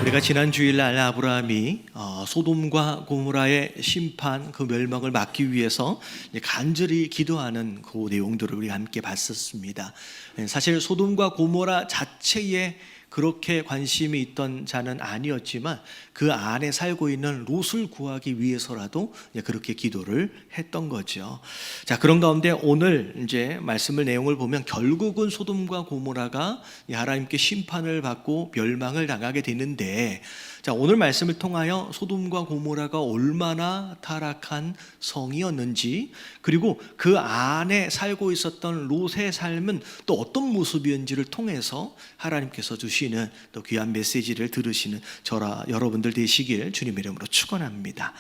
우리가 지난 주일날 아브라함이 소돔과 고모라의 심판, 그 멸망을 막기 위해서 간절히 기도하는 그 내용들을 우리가 함께 봤었습니다. 사실 소돔과 고모라 자체에 그렇게 관심이 있던 자는 아니었지만 그 안에 살고 있는 롯을 구하기 위해서라도 그렇게 기도를 했던 거죠. 자, 그런 가운데 오늘 이제 말씀을 내용을 보면 결국은 소돔과 고모라가 하나님께 심판을 받고 멸망을 당하게 되는데, 자, 오늘 말씀을 통하여 소돔과 고모라가 얼마나 타락한 성이었는지, 그리고 그 안에 살고 있었던 롯의 삶은 또 어떤 모습이었는지를 통해서 하나님께서 주시는 또 귀한 메시지를 들으시는 저라 여러분들 되시길 주님의 이름으로 축원합니다.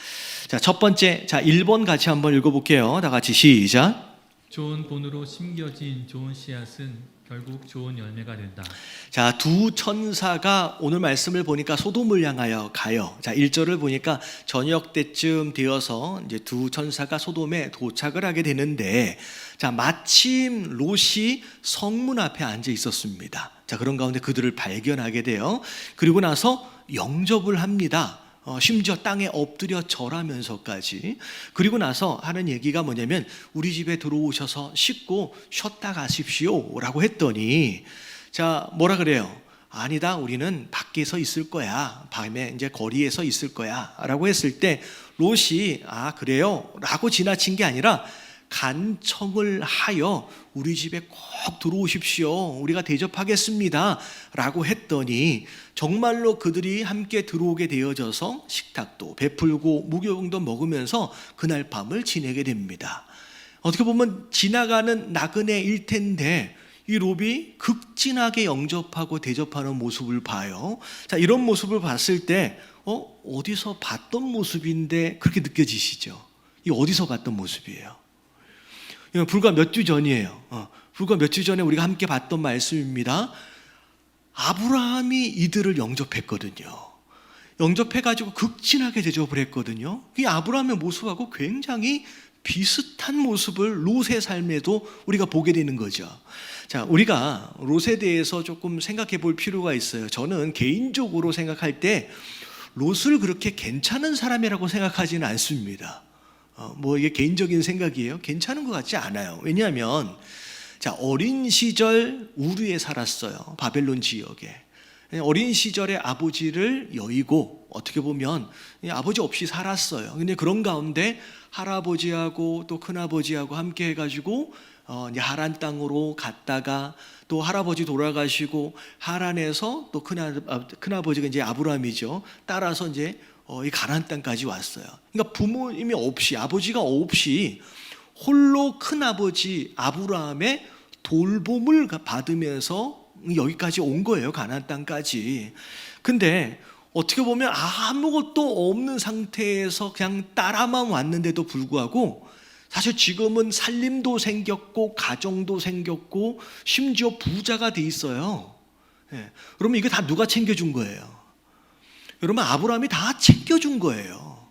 자, 첫 번째, 자 1번 같이 한번 읽어볼게요. 다 같이 시작. 좋은 본으로 심겨진 좋은 씨앗은 결국 좋은 열매가 된다. 자, 두 천사가 오늘 말씀을 보니까 소돔을 향하여 가요. 자, 1절을 보니까 저녁 때쯤 되어서 이제 두 천사가 소돔에 도착을 하게 되는데, 자, 마침 롯이 성문 앞에 앉아 있었습니다. 자, 그런 가운데 그들을 발견하게 돼요. 그리고 나서 영접을 합니다. 심지어 땅에 엎드려 절하면서까지. 그리고 나서 하는 얘기가 뭐냐면 우리 집에 들어오셔서 씻고 쉬었다 가십시오 라고 했더니, 자, 뭐라 그래요? 아니다, 우리는 밖에서 있을 거야, 밤에 이제 거리에서 있을 거야 라고 했을 때 롯이 아 그래요? 라고 지나친 게 아니라 간청을 하여 우리 집에 꼭 들어오십시오, 우리가 대접하겠습니다 라고 했더니 정말로 그들이 함께 들어오게 되어져서 식탁도 베풀고 무교병도 먹으면서 그날 밤을 지내게 됩니다. 어떻게 보면 지나가는 나그네일 텐데 이 롯이 극진하게 영접하고 대접하는 모습을 봐요. 자, 이런 모습을 봤을 때 어디서 봤던 모습인데 그렇게 느껴지시죠? 이 어디서 봤던 모습이에요? 불과 몇 주 전이에요. 불과 몇 주 전에 우리가 함께 봤던 말씀입니다. 아브라함이 이들을 영접했거든요. 영접해가지고 극진하게 대접을 했거든요. 이 아브라함의 모습하고 굉장히 비슷한 모습을 롯의 삶에도 우리가 보게 되는 거죠. 자, 우리가 롯에 대해서 조금 생각해 볼 필요가 있어요. 저는 개인적으로 생각할 때 롯을 그렇게 괜찮은 사람이라고 생각하지는 않습니다. 이게 개인적인 생각이에요. 괜찮은 것 같지 않아요. 왜냐하면 자, 어린 시절 우르에 살았어요. 바벨론 지역에. 어린 시절에 아버지를 여의고 어떻게 보면 아버지 없이 살았어요. 근데 그런 가운데 할아버지하고 또 큰아버지하고 함께 해가지고 하란 땅으로 갔다가 또 할아버지 돌아가시고 하란에서 또 큰아버지가 이제 아브라함이죠. 따라서 이제 이 가나안 땅까지 왔어요. 그러니까 부모님이 없이, 아버지가 없이 홀로 큰아버지 아브라함의 돌봄을 받으면서 여기까지 온 거예요. 가나안 땅까지. 근데 어떻게 보면 아무것도 없는 상태에서 그냥 따라만 왔는데도 불구하고 사실 지금은 살림도 생겼고 가정도 생겼고 심지어 부자가 돼 있어요. 그러면 이게 다 누가 챙겨준 거예요? 여러분, 아브라함이 다 챙겨준 거예요.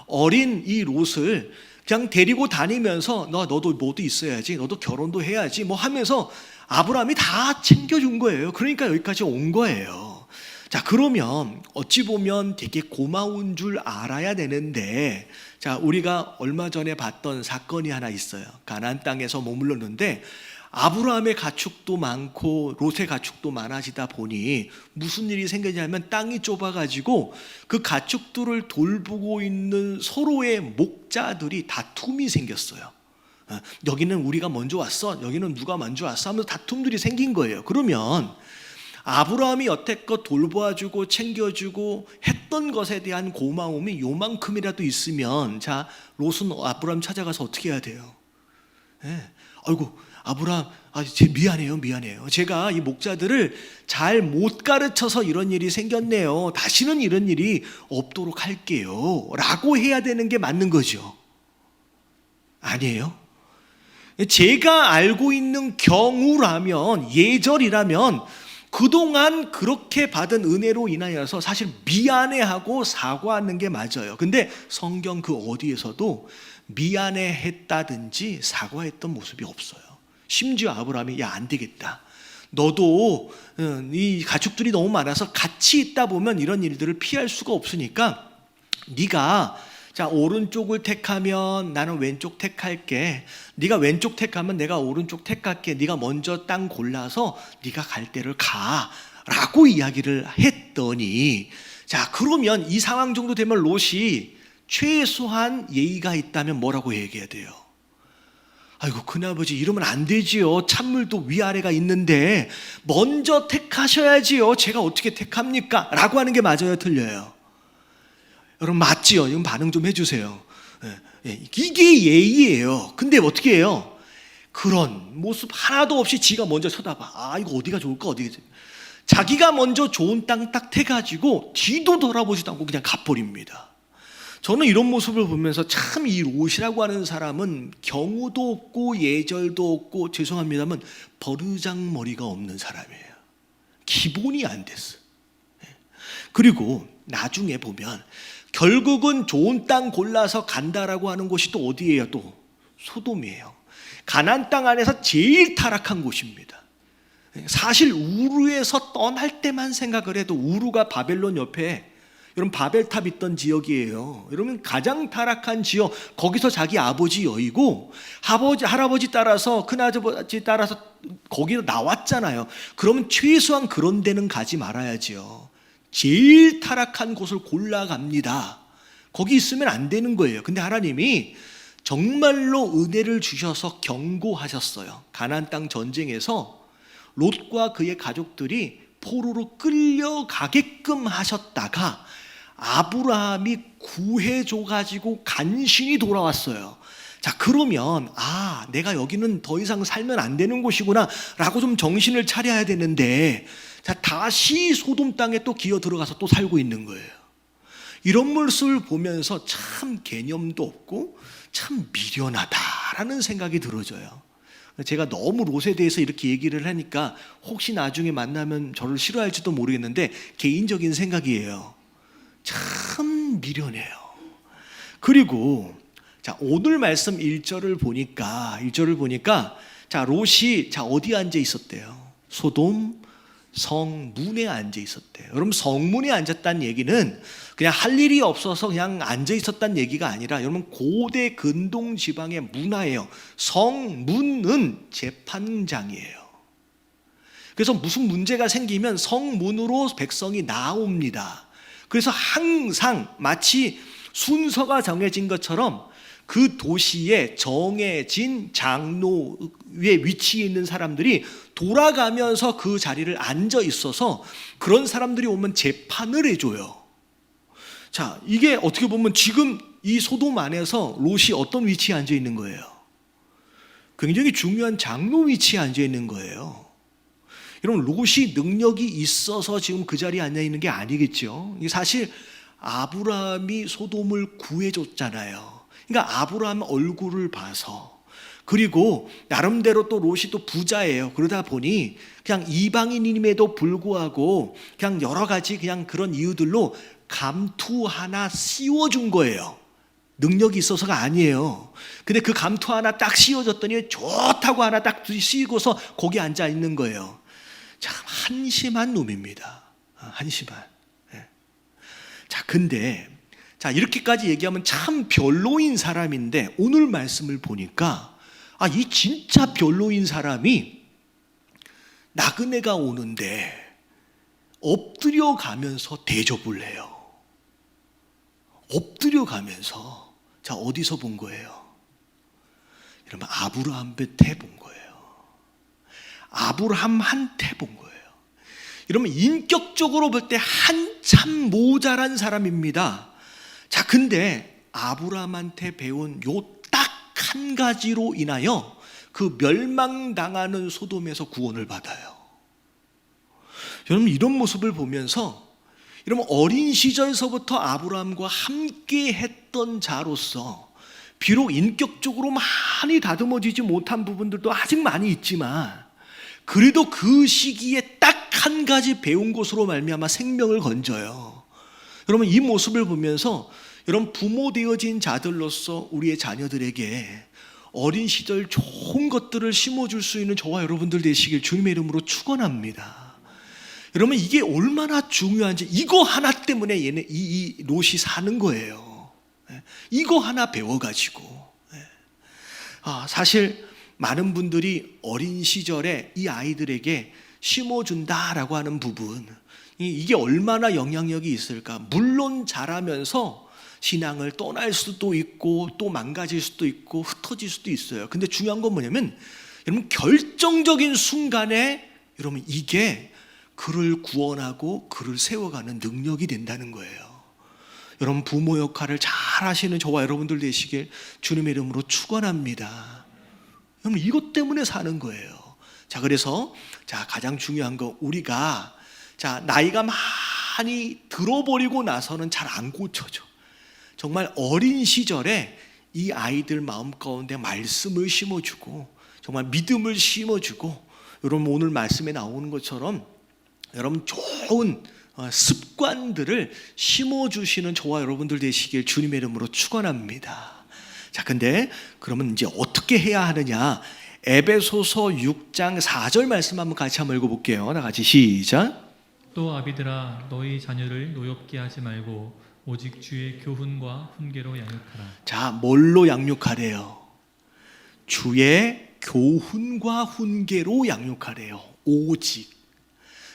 어린 이 롯을 그냥 데리고 다니면서 너도 뭐도 있어야지, 너도 결혼도 해야지 뭐 하면서 아브라함이 다 챙겨준 거예요. 그러니까 여기까지 온 거예요. 자, 그러면 어찌 보면 되게 고마운 줄 알아야 되는데, 자, 우리가 얼마 전에 봤던 사건이 하나 있어요. 가나안 땅에서 머물렀는데 아브라함의 가축도 많고 롯의 가축도 많아지다 보니 무슨 일이 생기냐면 땅이 좁아가지고 그 가축들을 돌보고 있는 서로의 목자들이 다툼이 생겼어요. 여기는 우리가 먼저 왔어, 여기는 누가 먼저 왔어 하면서 다툼들이 생긴 거예요. 그러면 아브라함이 여태껏 돌보아주고 챙겨주고 했던 것에 대한 고마움이 요만큼이라도 있으면, 자, 롯은 아브라함 찾아가서 어떻게 해야 돼요? 아이고 아브라함, 미안해요. 제가 이 목자들을 잘 못 가르쳐서 이런 일이 생겼네요. 다시는 이런 일이 없도록 할게요 라고 해야 되는 게 맞는 거죠. 아니에요? 제가 알고 있는 경우라면, 예절이라면 그동안 그렇게 받은 은혜로 인하여서 사실 미안해하고 사과하는 게 맞아요. 근데 성경 그 어디에서도 미안해했다든지 사과했던 모습이 없어요. 심지어 아브라함이 야, 안 되겠다, 너도 이 가축들이 너무 많아서 같이 있다 보면 이런 일들을 피할 수가 없으니까 네가 자 오른쪽을 택하면 나는 왼쪽 택할게. 네가 왼쪽 택하면 내가 오른쪽 택할게. 네가 먼저 땅 골라서 네가 갈 데를 가라고 이야기를 했더니 자 그러면 이 상황 정도 되면 롯이 최소한 예의가 있다면 뭐라고 얘기해야 돼요? 아이고 큰아버지 이러면 안 되지요. 찬물도 위아래가 있는데 먼저 택하셔야지요. 제가 어떻게 택합니까? 라고 하는 게 맞아요, 틀려요? 여러분 맞지요? 이건 반응 좀 해주세요. 이게 예의예요. 근데 어떻게 해요? 그런 모습 하나도 없이 지가 먼저 쳐다봐. 아 이거 어디가 좋을까 어디가 자기가 먼저 좋은 땅 딱 태가지고 뒤도 돌아보지도 않고 그냥 가버립니다. 저는 이런 모습을 보면서 참 이 롯이라고 하는 사람은 경우도 없고 예절도 없고 죄송합니다만 버르장머리가 없는 사람이에요. 기본이 안 됐어. 그리고 나중에 보면 결국은 좋은 땅 골라서 간다라고 하는 곳이 또 어디예요? 또 소돔이에요. 가나안 땅 안에서 제일 타락한 곳입니다. 사실 우르에서 떠날 때만 생각을 해도 우르가 바벨론 옆에 여러분 바벨탑 있던 지역이에요. 여러분 가장 타락한 지역 거기서 자기 아버지 여의고 할아버지 따라서 큰아버지 따라서 거기로 나왔잖아요. 그러면 최소한 그런 데는 가지 말아야지요. 제일 타락한 곳을 골라갑니다. 거기 있으면 안 되는 거예요. 근데 하나님이 정말로 은혜를 주셔서 경고하셨어요. 가나안 땅 전쟁에서 롯과 그의 가족들이 포로로 끌려가게끔 하셨다가 아브라함이 구해줘가지고 간신히 돌아왔어요. 자 그러면 내가 여기는 더 이상 살면 안 되는 곳이구나 라고 좀 정신을 차려야 되는데 자 다시 소돔 땅에 또 기어 들어가서 또 살고 있는 거예요. 이런 모습을 보면서 참 개념도 없고 참 미련하다라는 생각이 들어져요. 제가 너무 롯에 대해서 이렇게 얘기를 하니까 혹시 나중에 만나면 저를 싫어할지도 모르겠는데 개인적인 생각이에요. 참 미련해요. 그리고 자 오늘 말씀 1절을 보니까 자 롯이 자 어디에 앉아 있었대요? 소돔 성문에 앉아 있었대요. 여러분 성문에 앉았다는 얘기는 그냥 할 일이 없어서 그냥 앉아 있었다는 얘기가 아니라 여러분 고대 근동 지방의 문화예요. 성문은 재판장이에요. 그래서 무슨 문제가 생기면 성문으로 백성이 나옵니다. 그래서 항상 마치 순서가 정해진 것처럼 그 도시에 정해진 장로의 위치에 있는 사람들이 돌아가면서 그 자리를 앉아 있어서 그런 사람들이 오면 재판을 해줘요. 자, 이게 어떻게 보면 지금 이 소돔 안에서 롯이 어떤 위치에 앉아 있는 거예요? 굉장히 중요한 장로 위치에 앉아 있는 거예요. 여러분 롯이 능력이 있어서 지금 그 자리에 앉아 있는 게 아니겠죠. 사실 아브라함이 소돔을 구해줬잖아요. 그러니까 아브라함 얼굴을 봐서 그리고 나름대로 또 롯이 또 부자예요. 그러다 보니 그냥 이방인임에도 불구하고 그냥 여러 가지 그냥 그런 이유들로 감투 하나 씌워준 거예요. 능력이 있어서가 아니에요. 근데 그 감투 하나 딱 씌워줬더니 좋다고 하나 딱 씌우고서 거기 앉아 있는 거예요. 참 한심한 놈입니다. 한심한. 자, 근데 자 이렇게까지 얘기하면 참 별로인 사람인데 오늘 말씀을 보니까 이 진짜 별로인 사람이 나그네가 오는데 엎드려 가면서 대접을 해요. 엎드려 가면서 자 어디서 본 거예요? 여러분 아브라함한테 본 거예요. 아브라함한테 본 거예요. 여러분 인격적으로 볼 때 한참 모자란 사람입니다. 자 근데 아브라함한테 배운 요 딱 한 가지로 인하여 그 멸망당하는 소돔에서 구원을 받아요. 여러분 이런 모습을 보면서 여러분 어린 시절서부터 아브라함과 함께 했던 자로서 비록 인격적으로 많이 다듬어지지 못한 부분들도 아직 많이 있지만 그래도 그 시기에 딱 한 가지 배운 것으로 말미암아 생명을 건져요. 여러분 이 모습을 보면서 여러분 부모 되어진 자들로서 우리의 자녀들에게 어린 시절 좋은 것들을 심어줄 수 있는 저와 여러분들 되시길 주님의 이름으로 축원합니다. 여러분 이게 얼마나 중요한지 이거 하나 때문에 얘네 이 롯이 사는 거예요. 이거 하나 배워가지고 사실 많은 분들이 어린 시절에 이 아이들에게 심어준다라고 하는 부분 이게 얼마나 영향력이 있을까. 물론 자라면서 신앙을 떠날 수도 있고 또 망가질 수도 있고 흩어질 수도 있어요. 근데 중요한 건 뭐냐면 여러분 결정적인 순간에 여러분 이게 그를 구원하고 그를 세워가는 능력이 된다는 거예요. 여러분 부모 역할을 잘 하시는 저와 여러분들 되시길 주님의 이름으로 축원합니다. 여러분 이것 때문에 사는 거예요. 자, 그래서 가장 중요한 거 우리가 나이가 많이 들어버리고 나서는 잘 안 고쳐져. 정말 어린 시절에 이 아이들 마음 가운데 말씀을 심어주고 정말 믿음을 심어주고 여러분 오늘 말씀에 나오는 것처럼 여러분 좋은 습관들을 심어주시는 저와 여러분들 되시길 주님의 이름으로 축원합니다. 자, 근데 그러면 이제 어떻게 해야 하느냐? 에베소서 6장 4절 말씀 한번 같이 한번 읽어볼게요. 다 같이 시작. 또 아비들아 너희 자녀를 노엽게 하지 말고 오직 주의 교훈과 훈계로 양육하라. 자, 뭘로 양육하래요? 주의 교훈과 훈계로 양육하래요. 오직.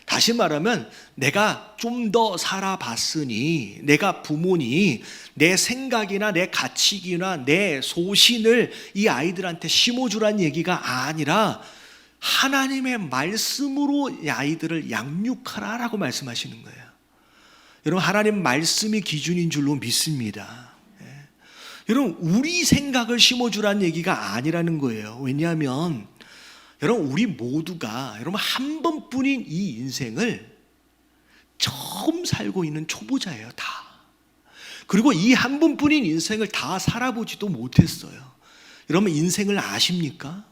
다시 말하면 내가 좀 더 살아봤으니 내가 부모니 내 생각이나 내 가치기나 내 소신을 이 아이들한테 심어주란 얘기가 아니라 하나님의 말씀으로 이 아이들을 양육하라라고 말씀하시는 거예요. 여러분 하나님 말씀이 기준인 줄로 믿습니다. 여러분 우리 생각을 심어주란 얘기가 아니라는 거예요. 왜냐하면 여러분 우리 모두가 여러분 한 번뿐인 이 인생을 처음 살고 있는 초보자예요. 다. 그리고 이 한 번뿐인 인생을 다 살아보지도 못했어요. 여러분 인생을 아십니까?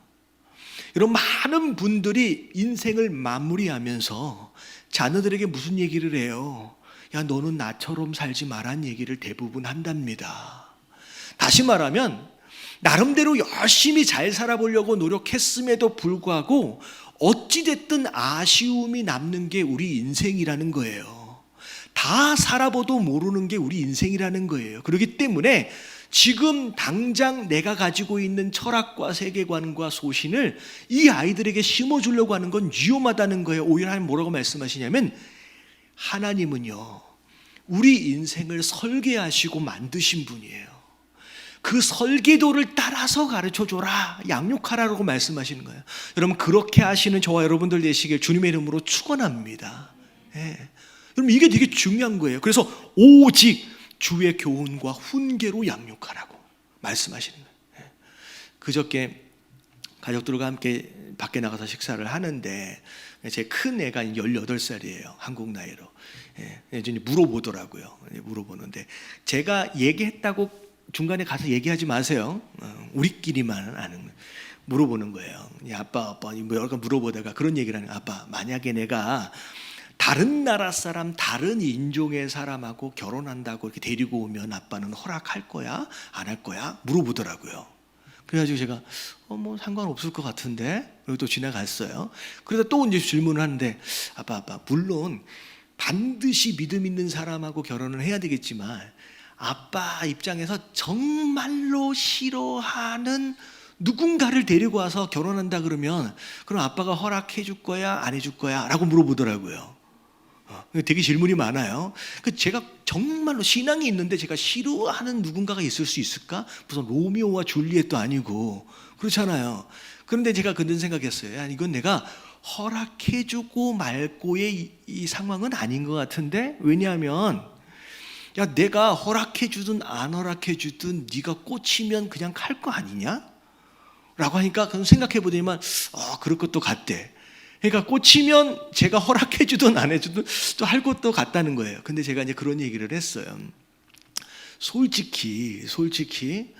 여러분 많은 분들이 인생을 마무리하면서 자녀들에게 무슨 얘기를 해요? 야 너는 나처럼 살지 마란 얘기를 대부분 한답니다. 다시 말하면 나름대로 열심히 잘 살아보려고 노력했음에도 불구하고 어찌됐든 아쉬움이 남는 게 우리 인생이라는 거예요. 다 살아봐도 모르는 게 우리 인생이라는 거예요. 그렇기 때문에 지금 당장 내가 가지고 있는 철학과 세계관과 소신을 이 아이들에게 심어주려고 하는 건 위험하다는 거예요. 오히려 하나님 뭐라고 말씀하시냐면 하나님은요 우리 인생을 설계하시고 만드신 분이에요. 그 설계도를 따라서 가르쳐줘라, 양육하라라고 말씀하시는 거예요. 여러분 그렇게 하시는 저와 여러분들 되시길 주님의 이름으로 축원합니다. 여러분 이게 되게 중요한 거예요. 그래서 오직 주의 교훈과 훈계로 양육하라고 말씀하시는 거예요. 그저께 가족들과 함께 밖에 나가서 식사를 하는데 제 큰 애가 18살이에요. 한국 나이로. 이제 물어보더라고요. 물어보는데 제가 얘기했다고 중간에 가서 얘기하지 마세요. 우리끼리만 아는 물어보는 거예요. 아빠 뭐 여러 가지 물어보다가 그런 얘기를 하는 거예요. 아빠 만약에 내가 다른 나라 사람 다른 인종의 사람하고 결혼한다고 이렇게 데리고 오면 아빠는 허락할 거야? 안 할 거야? 물어보더라고요. 그래가지고 제가 뭐 상관없을 것 같은데 여기 또 지나갔어요. 그러다 또 이제 질문을 하는데 아빠 물론 반드시 믿음 있는 사람하고 결혼을 해야 되겠지만 아빠 입장에서 정말로 싫어하는 누군가를 데리고 와서 결혼한다 그러면 그럼 아빠가 허락해 줄 거야? 안 해줄 거야? 라고 물어보더라고요. 되게 질문이 많아요. 제가 정말로 신앙이 있는데 제가 싫어하는 누군가가 있을 수 있을까? 무슨 로미오와 줄리엣도 아니고 그렇잖아요. 그런데 제가 그런 생각했어요. 야, 이건 내가 허락해 주고 말고의 이 상황은 아닌 것 같은데 왜냐하면 야 내가 허락해 주든 안 허락해 주든 네가 꽂히면 그냥 갈 거 아니냐? 라고 하니까 그럼 생각해 보더니만 그럴 것도 같대. 그러니까 꽂히면 제가 허락해 주든 안 해주든 또 할 것도 같다는 거예요. 근데 제가 이제 그런 얘기를 했어요. 솔직히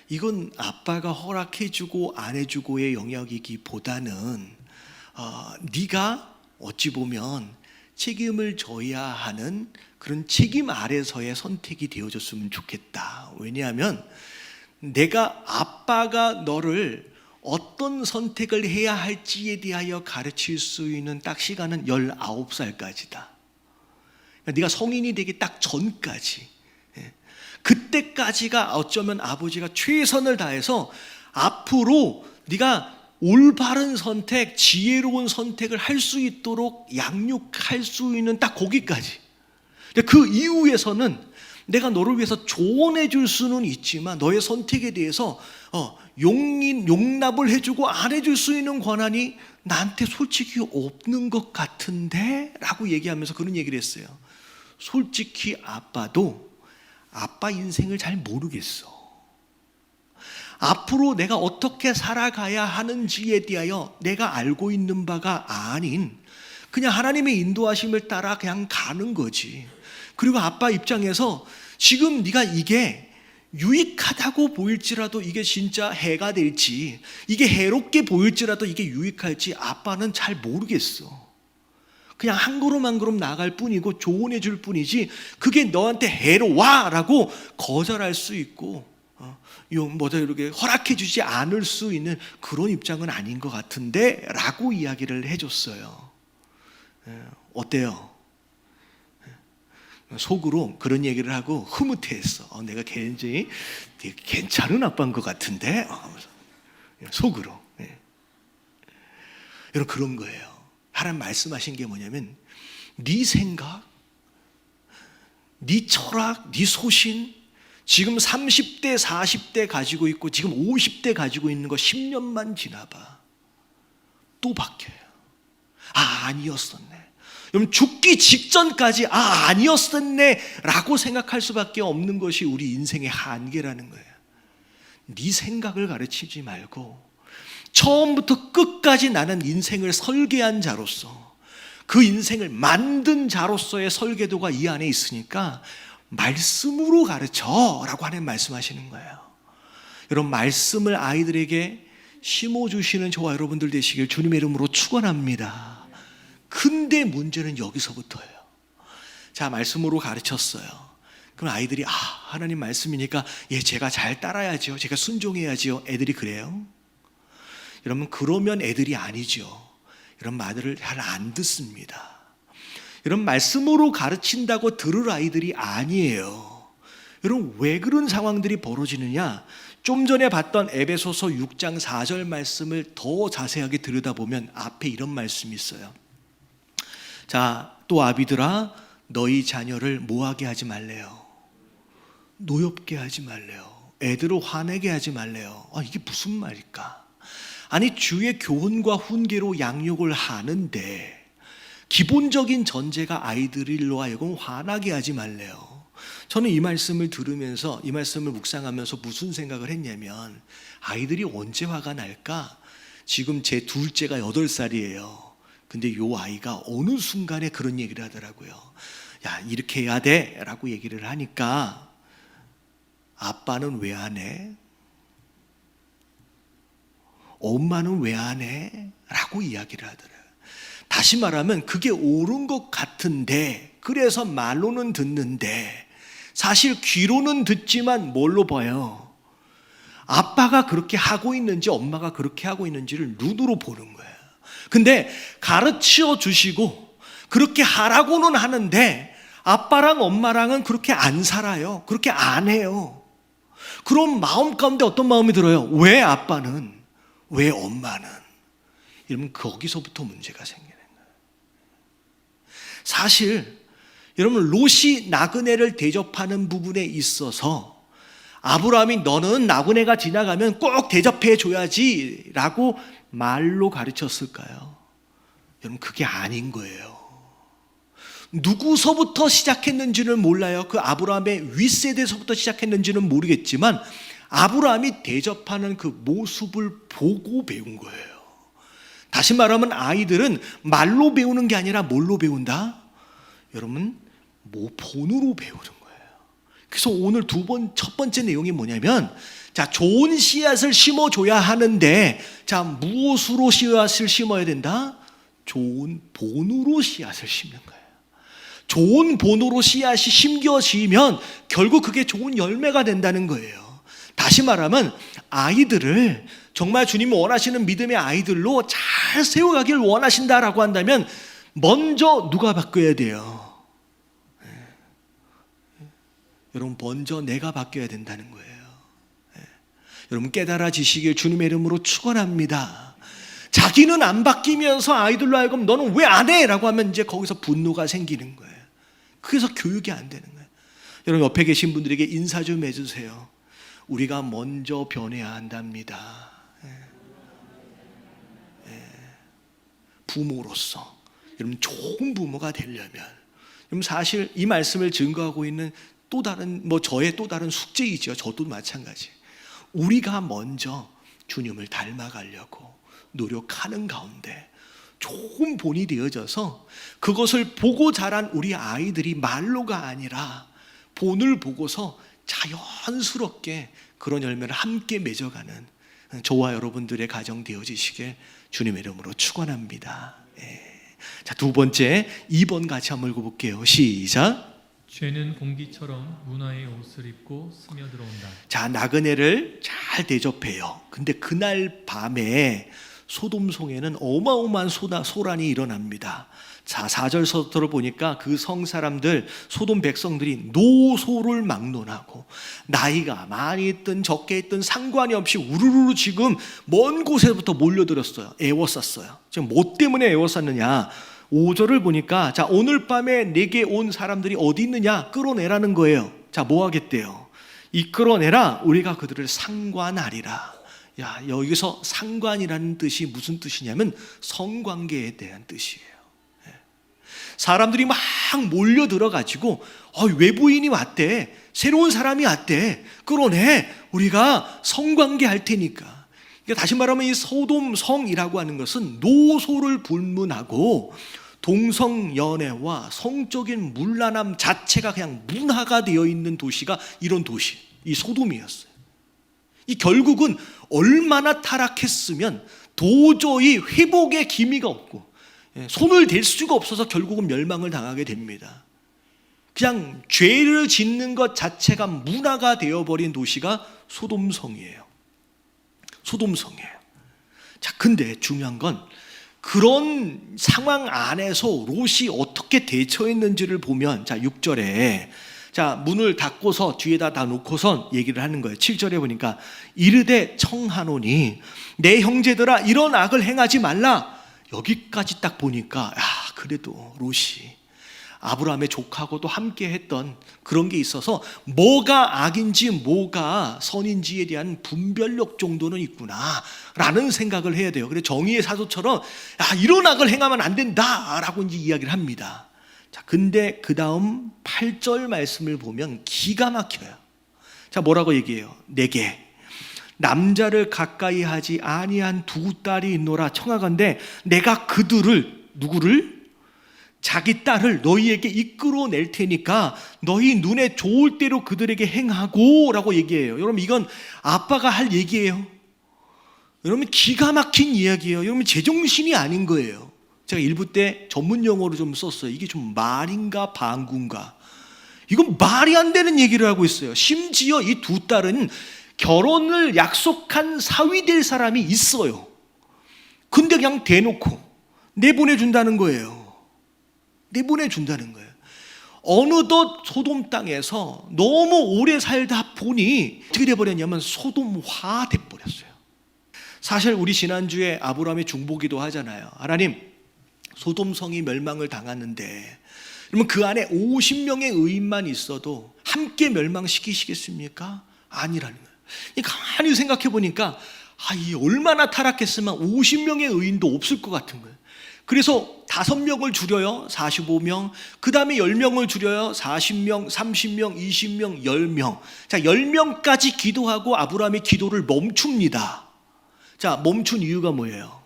이건 아빠가 허락해 주고 안 해주고의 영역이기보다는 네가 어찌 보면 책임을 져야 하는 그런 책임 아래서의 선택이 되어줬으면 좋겠다. 왜냐하면 내가 아빠가 너를 어떤 선택을 해야 할지에 대하여 가르칠 수 있는 딱 시간은 19살까지다. 네가 성인이 되기 딱 전까지, 그때까지가 어쩌면 아버지가 최선을 다해서 앞으로 네가 올바른 선택, 지혜로운 선택을 할 수 있도록 양육할 수 있는 딱 거기까지. 근데 그 이후에서는 내가 너를 위해서 조언해 줄 수는 있지만 너의 선택에 대해서 용납을 해주고 안 해줄 수 있는 권한이 나한테 솔직히 없는 것 같은데? 라고 얘기하면서 그런 얘기를 했어요. 솔직히 아빠도 아빠 인생을 잘 모르겠어. 앞으로 내가 어떻게 살아가야 하는지에 대하여 내가 알고 있는 바가 아닌 그냥 하나님의 인도하심을 따라 그냥 가는 거지. 그리고 아빠 입장에서 지금 네가 이게 유익하다고 보일지라도 이게 진짜 해가 될지, 이게 해롭게 보일지라도 이게 유익할지 아빠는 잘 모르겠어. 그냥 한 걸음 한 걸음 나아갈 뿐이고 조언해 줄 뿐이지 그게 너한테 해로워라고 거절할 수 있고 이렇게 허락해 주지 않을 수 있는 그런 입장은 아닌 것 같은데 라고 이야기를 해줬어요. 어때요? 속으로 그런 얘기를 하고 흐뭇해했어. 내가 굉장히 되게 괜찮은 아빠인 것 같은데 속으로. 여러분 그런 거예요. 하나님 말씀하신 게 뭐냐면 네 생각, 네 철학, 네 소신 지금 30대, 40대 가지고 있고 지금 50대 가지고 있는 거 10년만 지나봐. 또 바뀌어요. 아니었었네. 여러분 죽기 직전까지 아니었었네 라고 생각할 수밖에 없는 것이 우리 인생의 한계라는 거예요. 네 생각을 가르치지 말고 처음부터 끝까지 나는 인생을 설계한 자로서 그 인생을 만든 자로서의 설계도가 이 안에 있으니까 말씀으로 가르쳐라고 하나님 말씀하시는 거예요. 여러분 말씀을 아이들에게 심어주시는 저와 여러분들 되시길 주님의 이름으로 축원합니다. 근데 문제는 여기서부터예요. 자, 말씀으로 가르쳤어요. 그럼 아이들이 하나님 말씀이니까 제가 잘 따라야죠. 제가 순종해야죠. 애들이 그래요? 여러분 그러면 애들이 아니죠. 이런 말들을 잘 안 듣습니다. 여러분 말씀으로 가르친다고 들을 아이들이 아니에요. 여러분 왜 그런 상황들이 벌어지느냐? 좀 전에 봤던 에베소서 6장 4절 말씀을 더 자세하게 들여다보면 앞에 이런 말씀이 있어요. 자, 또 아비들아 너희 자녀를 뭐하게 하지 말래요? 노엽게 하지 말래요. 애들을 화내게 하지 말래요. 이게 무슨 말일까? 아니 주의 교훈과 훈계로 양육을 하는데 기본적인 전제가 아이들로 하여금 화나게 하지 말래요. 저는 이 말씀을 들으면서 이 말씀을 묵상하면서 무슨 생각을 했냐면 아이들이 언제 화가 날까? 지금 제 둘째가 8살이에요. 근데 요 아이가 어느 순간에 그런 얘기를 하더라고요. 야, 이렇게 해야 돼 라고 얘기를 하니까 아빠는 왜 안 해? 엄마는 왜 안 해? 라고 이야기를 하더라고요. 다시 말하면 그게 옳은 것 같은데 그래서 말로는 듣는데 사실 귀로는 듣지만 뭘로 봐요? 아빠가 그렇게 하고 있는지 엄마가 그렇게 하고 있는지를 눈으로 보는 거예요. 근데 가르쳐 주시고 그렇게 하라고는 하는데 아빠랑 엄마랑은 그렇게 안 살아요. 그렇게 안 해요. 그럼 마음 가운데 어떤 마음이 들어요? 왜 아빠는? 왜 엄마는? 이러면 거기서부터 문제가 생기는 거예요. 사실 여러분 롯이 나그네를 대접하는 부분에 있어서 아브라함이 너는 나그네가 지나가면 꼭 대접해 줘야지 라고 말로 가르쳤을까요? 여러분 그게 아닌 거예요. 누구서부터 시작했는지는 몰라요. 그 아브라함의 윗세대에서부터 시작했는지는 모르겠지만 아브라함이 대접하는 그 모습을 보고 배운 거예요. 다시 말하면 아이들은 말로 배우는 게 아니라 뭘로 배운다? 여러분 본으로 배우는 거예요. 그래서 오늘 첫 번째 내용이 뭐냐면 자, 좋은 씨앗을 심어줘야 하는데 자, 무엇으로 씨앗을 심어야 된다? 좋은 본으로 씨앗을 심는 거예요. 좋은 본으로 씨앗이 심겨지면 결국 그게 좋은 열매가 된다는 거예요. 다시 말하면 아이들을 정말 주님이 원하시는 믿음의 아이들로 잘 세워가길 원하신다라고 한다면 먼저 누가 바뀌어야 돼요? 여러분, 먼저 내가 바뀌어야 된다는 거예요. 여러분, 깨달아지시길 주님의 이름으로 축원합니다. 자기는 안 바뀌면서 아이들로 하여금 너는 왜 안 해? 라고 하면 이제 거기서 분노가 생기는 거예요. 그래서 교육이 안 되는 거예요. 여러분, 옆에 계신 분들에게 인사 좀 해주세요. 우리가 먼저 변해야 한답니다. 부모로서 여러분, 좋은 부모가 되려면 여러분, 사실 이 말씀을 증거하고 있는 또 다른 저의 또 다른 숙제이죠. 저도 마찬가지. 우리가 먼저 주님을 닮아가려고 노력하는 가운데 좋은 본이 되어져서 그것을 보고 자란 우리 아이들이 말로가 아니라 본을 보고서 자연스럽게 그런 열매를 함께 맺어가는 저와 여러분들의 가정 되어지시길 주님의 이름으로 축원합니다. 자, 두 번째 2번 같이 한번 읽어볼게요. 시작. 죄는 공기처럼 문화의 옷을 입고 스며들어온다. 자, 나그네를 잘 대접해요. 근데 그날 밤에 소돔성에는 어마어마한 소란이 일어납니다. 자, 4절서부터를 보니까 그 성 사람들, 소돔 백성들이 노소를 막론하고 나이가 많이 있든 적게 있든 상관이 없이 우르르 지금 먼 곳에부터 몰려들었어요. 애워쌌어요. 지금 뭐 때문에 애워쌌느냐? 5절을 보니까 자, 오늘 밤에 내게 온 사람들이 어디 있느냐? 끌어내라는 거예요. 자, 뭐 하겠대요? 이끌어내라. 우리가 그들을 상관하리라. 야, 여기서 상관이라는 뜻이 무슨 뜻이냐면 성관계에 대한 뜻이에요. 사람들이 막 몰려들어가지고 외부인이 왔대, 새로운 사람이 왔대, 끌어내, 우리가 성관계 할 테니까. 그러니까 다시 말하면 이 소돔성이라고 하는 것은 노소를 불문하고 동성연애와 성적인 문란함 자체가 그냥 문화가 되어 있는 도시가 이런 도시, 이 소돔이었어요. 이 결국은 얼마나 타락했으면 도저히 회복의 기미가 없고 손을 댈 수가 없어서 결국은 멸망을 당하게 됩니다. 그냥 죄를 짓는 것 자체가 문화가 되어버린 도시가 소돔성이에요. 소돔성이에요. 자, 근데 중요한 건 그런 상황 안에서 롯이 어떻게 대처했는지를 보면, 자, 6절에 자, 문을 닫고서 뒤에다 다 놓고선 얘기를 하는 거예요. 7절에 보니까 이르되 청하노니 내 형제들아 이런 악을 행하지 말라. 여기까지 딱 보니까 그래도 롯이 아브라함의 조카하고도 함께 했던 그런 게 있어서 뭐가 악인지 뭐가 선인지에 대한 분별력 정도는 있구나 라는 생각을 해야 돼요. 그래서 정의의 사도처럼 이런 악을 행하면 안 된다 라고 이제 이야기를 합니다. 자, 근데 그 다음 8절 말씀을 보면 기가 막혀요. 자, 뭐라고 얘기해요? 내게 남자를 가까이 하지 아니한 두 딸이 있노라. 청하건대 내가 그들을, 누구를? 자기 딸을 너희에게 이끌어낼 테니까 너희 눈에 좋을 대로 그들에게 행하고 라고 얘기해요. 여러분, 이건 아빠가 할 얘기예요. 여러분, 기가 막힌 이야기예요. 여러분, 제정신이 아닌 거예요. 제가 일부 때 전문 용어로 좀 썼어요. 이게 좀 말인가 방구인가. 이건 말이 안 되는 얘기를 하고 있어요. 심지어 이 두 딸은 결혼을 약속한 사위 될 사람이 있어요. 근데 그냥 대놓고 내보내준다는 거예요. 내보내준다는 거예요. 어느덧 소돔 땅에서 너무 오래 살다 보니 어떻게 돼버렸냐면 소돔화 돼버렸어요. 사실 우리 지난주에 아브라함의 중보기도 하잖아요. 하나님, 소돔성이 멸망을 당하는데 그러면 그 안에 50명의 의인만 있어도 함께 멸망시키시겠습니까? 아니라는 거예요. 가만히 생각해 보니까 이 얼마나 타락했으면 50명의 의인도 없을 것 같은 거예요. 그래서 5명을 줄여요. 45명. 그 다음에 10명을 줄여요. 40명, 30명, 20명, 10명. 자, 10명까지 기도하고 아브라함의 기도를 멈춥니다. 자, 멈춘 이유가 뭐예요?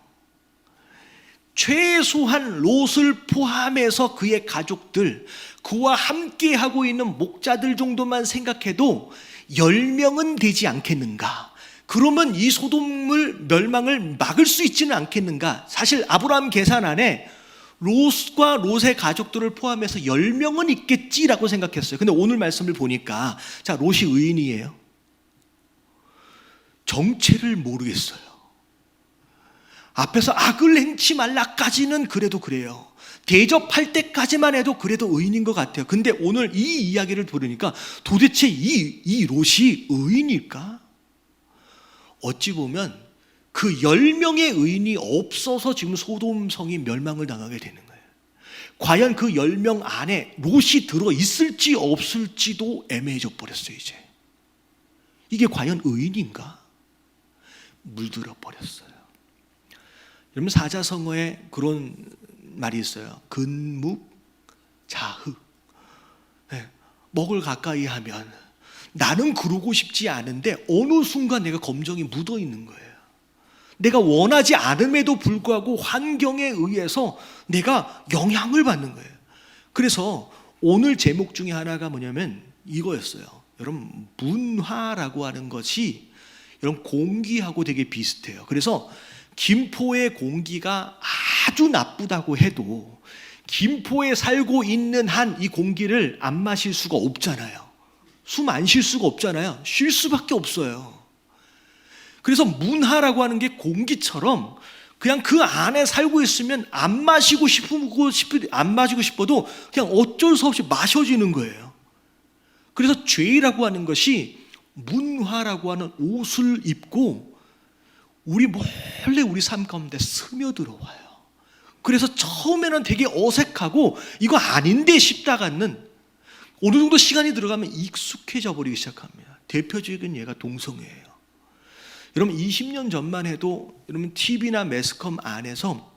최소한 롯을 포함해서 그의 가족들, 그와 함께 하고 있는 목자들 정도만 생각해도 10명은 되지 않겠는가? 그러면 이 소돔을 멸망을 막을 수 있지는 않겠는가? 사실 아브라함 계산 안에 롯과 롯의 가족들을 포함해서 10명은 있겠지라고 생각했어요. 근데 오늘 말씀을 보니까 자, 롯이 의인이에요. 정체를 모르겠어요. 앞에서 악을 행치 말라까지는 그래도 그래요. 대접할 때까지만 해도 그래도 의인인 것 같아요. 근데 오늘 이 이야기를 들으니까 도대체 이 롯이 의인일까? 어찌 보면 그 10명의 의인이 없어서 지금 소돔성이 멸망을 당하게 되는 거예요. 과연 그 10명 안에 롯이 들어 있을지 없을지도 애매해져 버렸어요. 이제 이게 과연 의인인가? 물들어 버렸어요. 여러분, 사자성어에 그런 말이 있어요. 근묵 자흑. 먹을 가까이 하면 나는 그러고 싶지 않은데 어느 순간 내가 검정이 묻어 있는 거예요. 내가 원하지 않음에도 불구하고 환경에 의해서 내가 영향을 받는 거예요. 그래서 오늘 제목 중에 하나가 뭐냐면 이거였어요. 여러분, 문화라고 하는 것이 여러분 공기하고 되게 비슷해요. 그래서 김포의 공기가 아주 나쁘다고 해도 김포에 살고 있는 한 이 공기를 안 마실 수가 없잖아요. 숨 안 쉴 수가 없잖아요. 쉴 수밖에 없어요. 그래서 문화라고 하는 게 공기처럼 그냥 그 안에 살고 있으면 안 마시고 싶어도 그냥 어쩔 수 없이 마셔지는 거예요. 그래서 죄라고 하는 것이 문화라고 하는 옷을 입고 몰래 우리 삶 가운데 스며들어와요. 그래서 처음에는 되게 어색하고 이거 아닌데 싶다가는 어느 정도 시간이 들어가면 익숙해져 버리기 시작합니다. 대표적인 예가 동성애예요. 여러분, 20년 전만 해도 여러분 TV나 매스컴 안에서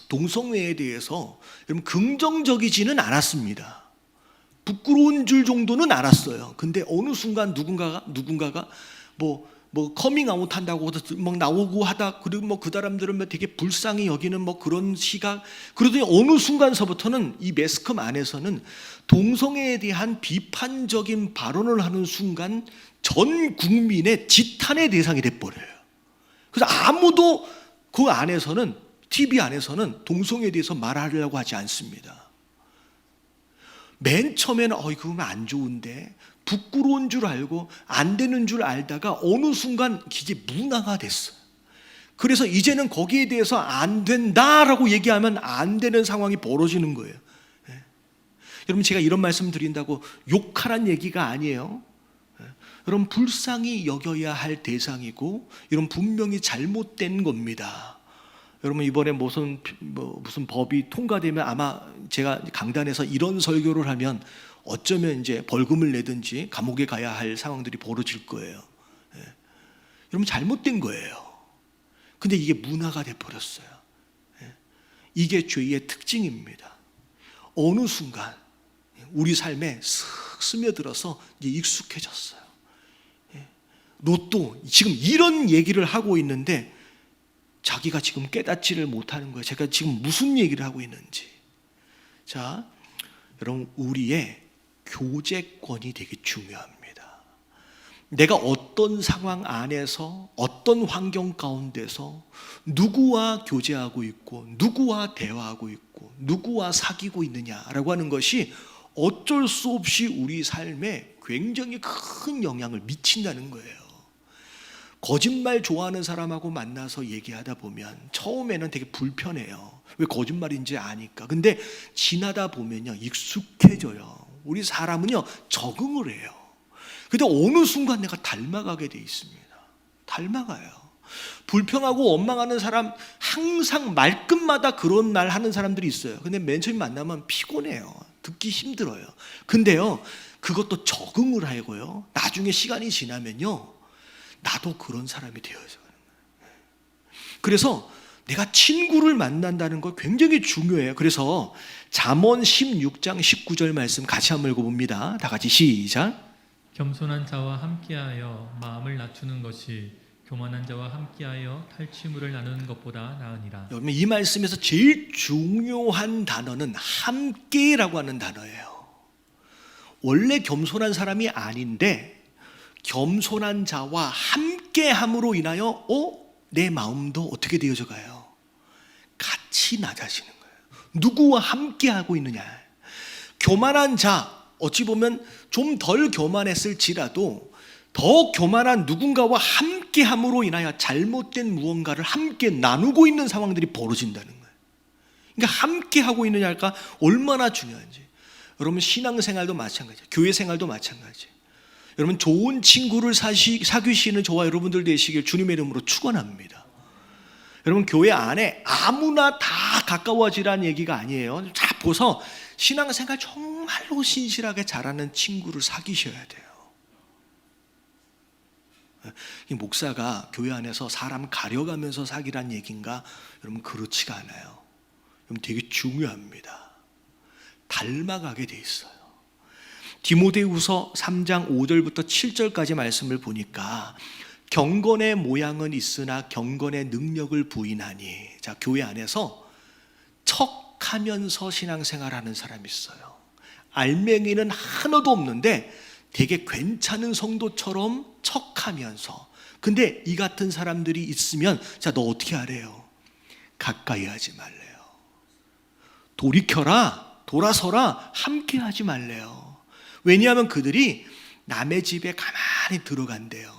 동성애에 대해서 여러분 긍정적이지는 않았습니다. 부끄러운 줄 정도는 알았어요. 근데 어느 순간 누군가가 뭐 커밍아웃 한다고 막 나오고 하다, 그리고 그 사람들은 되게 불쌍히 여기는 그런 시각, 그러더니 어느 순간서부터는 이 매스컴 안에서는 동성애에 대한 비판적인 발언을 하는 순간 전 국민의 지탄의 대상이 돼버려요. 그래서 아무도 그 안에서는, TV 안에서는 동성애에 대해서 말하려고 하지 않습니다. 맨 처음에는 그러면 안 좋은데 부끄러운 줄 알고 안 되는 줄 알다가 어느 순간 이게 문화가 됐어요. 그래서 이제는 거기에 대해서 안 된다라고 얘기하면 안 되는 상황이 벌어지는 거예요. 여러분, 제가 이런 말씀 드린다고 욕하란 얘기가 아니에요. 여러분, 불쌍히 여겨야 할 대상이고 여러분 분명히 잘못된 겁니다. 여러분, 이번에 무슨 법이 통과되면 아마 제가 강단에서 이런 설교를 하면 어쩌면 이제 벌금을 내든지 감옥에 가야 할 상황들이 벌어질 거예요. 여러분, 잘못된 거예요. 근데 이게 문화가 돼버렸어요. 이게 죄의 특징입니다. 어느 순간 우리 삶에 쓱 스며들어서 이제 익숙해졌어요. 롯도 지금 이런 얘기를 하고 있는데 자기가 지금 깨닫지를 못하는 거예요. 제가 지금 무슨 얘기를 하고 있는지. 자, 여러분, 우리의 교제권이 되게 중요합니다. 내가 어떤 상황 안에서 어떤 환경 가운데서 누구와 교제하고 있고 누구와 대화하고 있고 누구와 사귀고 있느냐라고 하는 것이 어쩔 수 없이 우리 삶에 굉장히 큰 영향을 미친다는 거예요. 거짓말 좋아하는 사람하고 만나서 얘기하다 보면 처음에는 되게 불편해요. 왜 거짓말인지 아니까. 근데 지나다 보면요 익숙해져요. 우리 사람은요 적응을 해요. 근데 어느 순간 내가 닮아가게 돼 있습니다. 닮아가요. 불평하고 원망하는 사람, 항상 말끝마다 그런 말 하는 사람들이 있어요. 근데 맨 처음 만나면 피곤해요. 듣기 힘들어요. 근데요 그것도 적응을 하고요 나중에 시간이 지나면요 나도 그런 사람이 되어져 가는 거예요. 그래서 내가 친구를 만난다는 거 굉장히 중요해요. 그래서 잠언 16장 19절 말씀 같이 한번 읽어봅니다. 다 같이 시작. 겸손한 자와 함께하여 마음을 낮추는 것이 교만한 자와 함께하여 탈취물을 나누는 것보다 나으니라. 여러분, 이 말씀에서 제일 중요한 단어는 함께라고 하는 단어예요. 원래 겸손한 사람이 아닌데 겸손한 자와 함께함으로 인하여 내 마음도 어떻게 되어져 가요? 같이 낮아지는 거예요. 누구와 함께하고 있느냐. 교만한 자, 어찌 보면 좀 덜 교만했을지라도 더 교만한 누군가와 함께 함께함으로 인하여 잘못된 무언가를 함께 나누고 있는 상황들이 벌어진다는 거예요. 그러니까 함께하고 있느냐가 얼마나 중요한지. 여러분 신앙생활도 마찬가지예요. 교회 생활도 마찬가지예요. 여러분 좋은 친구를 사귀시는 저와 여러분들 되시길 주님의 이름으로 축원합니다. 여러분 교회 안에 아무나 다 가까워지라는 얘기가 아니에요. 자 보서 신앙생활 정말로 신실하게 잘하는 친구를 사귀셔야 돼요. 이 목사가 교회 안에서 사람 가려가면서 사귀란 얘기인가? 여러분 그렇지가 않아요. 여러분 되게 중요합니다. 닮아가게 돼 있어요. 디모데후서 3장 5절부터 7절까지 말씀을 보니까 경건의 모양은 있으나 경건의 능력을 부인하니, 자 교회 안에서 척하면서 신앙생활하는 사람이 있어요. 알맹이는 하나도 없는데 되게 괜찮은 성도처럼 척하면서, 근데 이 같은 사람들이 있으면 자 너 어떻게 하래요? 가까이 하지 말래요. 돌이켜라, 돌아서라, 함께 하지 말래요. 왜냐하면 그들이 남의 집에 가만히 들어간대요.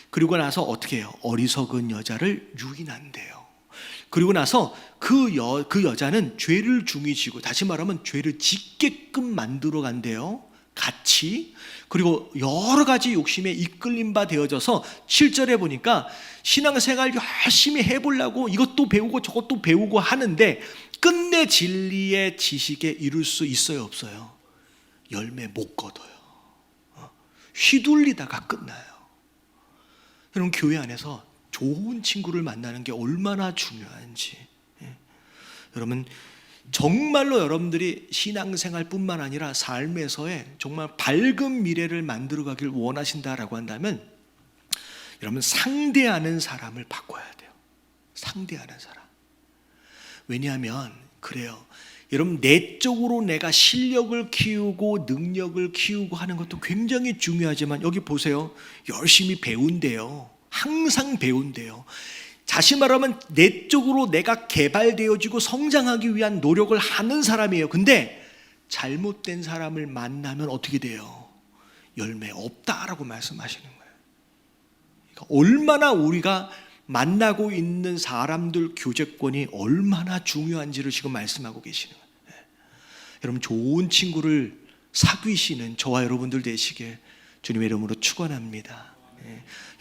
그리고 나서 어떻게 해요? 어리석은 여자를 유인한대요. 그리고 나서 그 여자는 죄를 중히 지고, 다시 말하면 죄를 짓게끔 만들어 간대요. 같이. 그리고 여러 가지 욕심에 이끌림 바 되어져서 7절에 보니까 신앙생활 열심히 해보려고 이것도 배우고 저것도 배우고 하는데 끝내 진리의 지식에 이룰 수 있어요, 없어요? 열매 못 거둬요. 휘둘리다가 끝나요. 여러분 교회 안에서 좋은 친구를 만나는 게 얼마나 중요한지. 여러분 정말로 여러분들이 신앙생활뿐만 아니라 삶에서의 정말 밝은 미래를 만들어가길 원하신다라고 한다면 여러분 상대하는 사람을 바꿔야 돼요. 상대하는 사람. 왜냐하면 그래요. 여러분 내적으로 내가 실력을 키우고 능력을 키우고 하는 것도 굉장히 중요하지만 여기 보세요. 열심히 배운대요. 항상 배운대요. 다시 말하면 내적으로 내가 개발되어지고 성장하기 위한 노력을 하는 사람이에요. 근데 잘못된 사람을 만나면 어떻게 돼요? 열매 없다라고 말씀하시는 거예요. 그러니까 얼마나 우리가 만나고 있는 사람들 교제권이 얼마나 중요한지를 지금 말씀하고 계시는 거예요. 여러분 좋은 친구를 사귀시는 저와 여러분들 되시길 주님의 이름으로 축원합니다.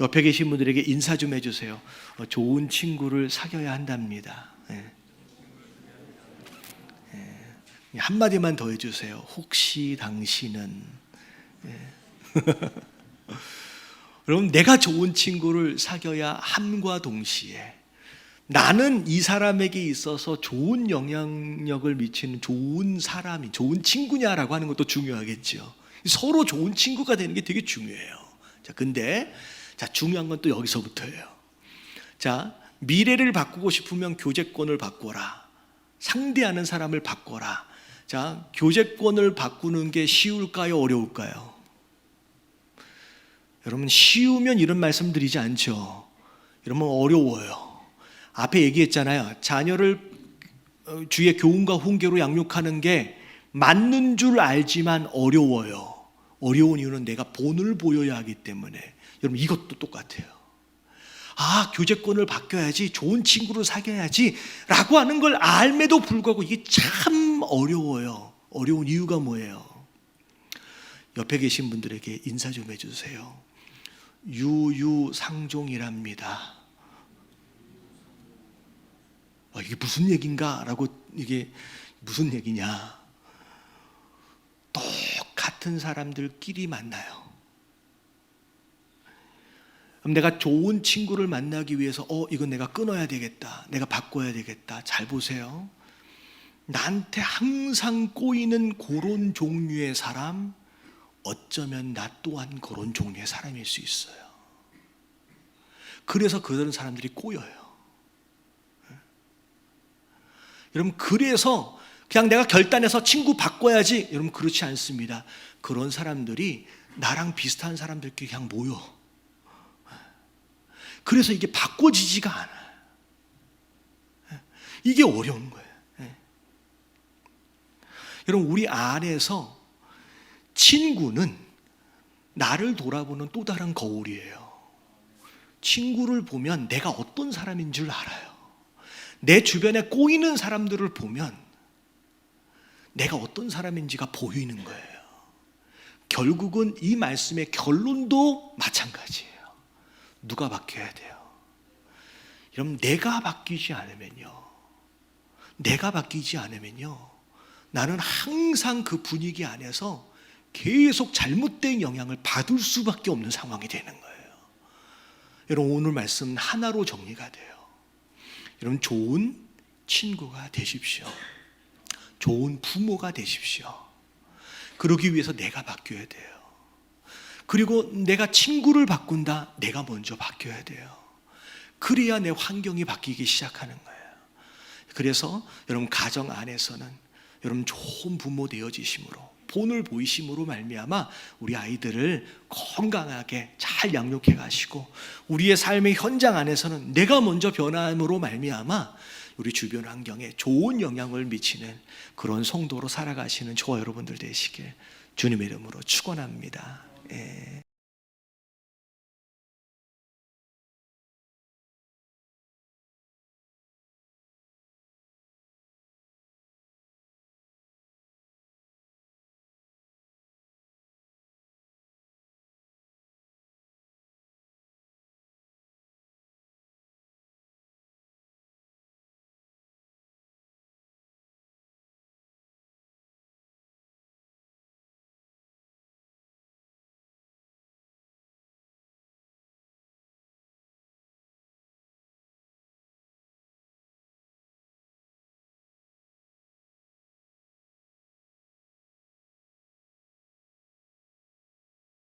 옆에 계신 분들에게 인사 좀 해주세요. 좋은 친구를 사귀어야 한답니다. 한마디만 더 해주세요. 혹시 당신은 여러분 내가 좋은 친구를 사귀어야 함과 동시에 나는 이 사람에게 있어서 좋은 영향력을 미치는 좋은 사람이 좋은 친구냐라고 하는 것도 중요하겠죠. 서로 좋은 친구가 되는 게 되게 중요해요. 자, 근데 자 중요한 건 또 여기서부터예요. 자, 미래를 바꾸고 싶으면 교제권을 바꿔라. 상대하는 사람을 바꿔라. 자, 교제권을 바꾸는 게 쉬울까요? 어려울까요? 여러분 쉬우면 이런 말씀 드리지 않죠. 여러분 어려워요. 앞에 얘기했잖아요. 자녀를 주의 교훈과 훈계로 양육하는 게 맞는 줄 알지만 어려워요. 어려운 이유는 내가 본을 보여야 하기 때문에. 여러분 이것도 똑같아요. 아, 교제권을 바뀌어야지, 좋은 친구를 사귀어야지 라고 하는 걸 알매도 불구하고 이게 참 어려워요. 어려운 이유가 뭐예요? 옆에 계신 분들에게 인사 좀 해주세요. 유유상종이랍니다. 이게 무슨 얘기인가? 라고 이게 무슨 얘기냐? 똑같은 사람들끼리 만나요. 그럼 내가 좋은 친구를 만나기 위해서 이건 내가 끊어야 되겠다. 내가 바꿔야 되겠다. 잘 보세요. 나한테 항상 꼬이는 그런 종류의 사람, 어쩌면 나 또한 그런 종류의 사람일 수 있어요. 그래서 그런 사람들이 꼬여요. 여러분 그래서 그냥 내가 결단해서 친구 바꿔야지, 여러분 그렇지 않습니다. 그런 사람들이 나랑 비슷한 사람들끼리 그냥 모여. 그래서 이게 바꿔지지가 않아요. 이게 어려운 거예요. 여러분 우리 안에서 친구는 나를 돌아보는 또 다른 거울이에요. 친구를 보면 내가 어떤 사람인 줄 알아요. 내 주변에 꼬이는 사람들을 보면 내가 어떤 사람인지가 보이는 거예요. 결국은 이 말씀의 결론도 마찬가지예요. 누가 바뀌어야 돼요? 여러분, 내가 바뀌지 않으면요, 나는 항상 그 분위기 안에서 계속 잘못된 영향을 받을 수밖에 없는 상황이 되는 거예요. 여러분, 오늘 말씀은 하나로 정리가 돼요. 여러분, 좋은 친구가 되십시오. 좋은 부모가 되십시오. 그러기 위해서 내가 바뀌어야 돼요. 그리고 내가 친구를 바꾼다, 내가 먼저 바뀌어야 돼요. 그래야 내 환경이 바뀌기 시작하는 거예요. 그래서 여러분, 가정 안에서는 여러분 좋은 부모 되어지심으로, 본을 보이심으로 말미암아 우리 아이들을 건강하게 잘 양육해 가시고, 우리의 삶의 현장 안에서는 내가 먼저 변함으로 말미암아 우리 주변 환경에 좋은 영향을 미치는 그런 성도로 살아가시는 저와 여러분들 되시길 주님의 이름으로 축원합니다.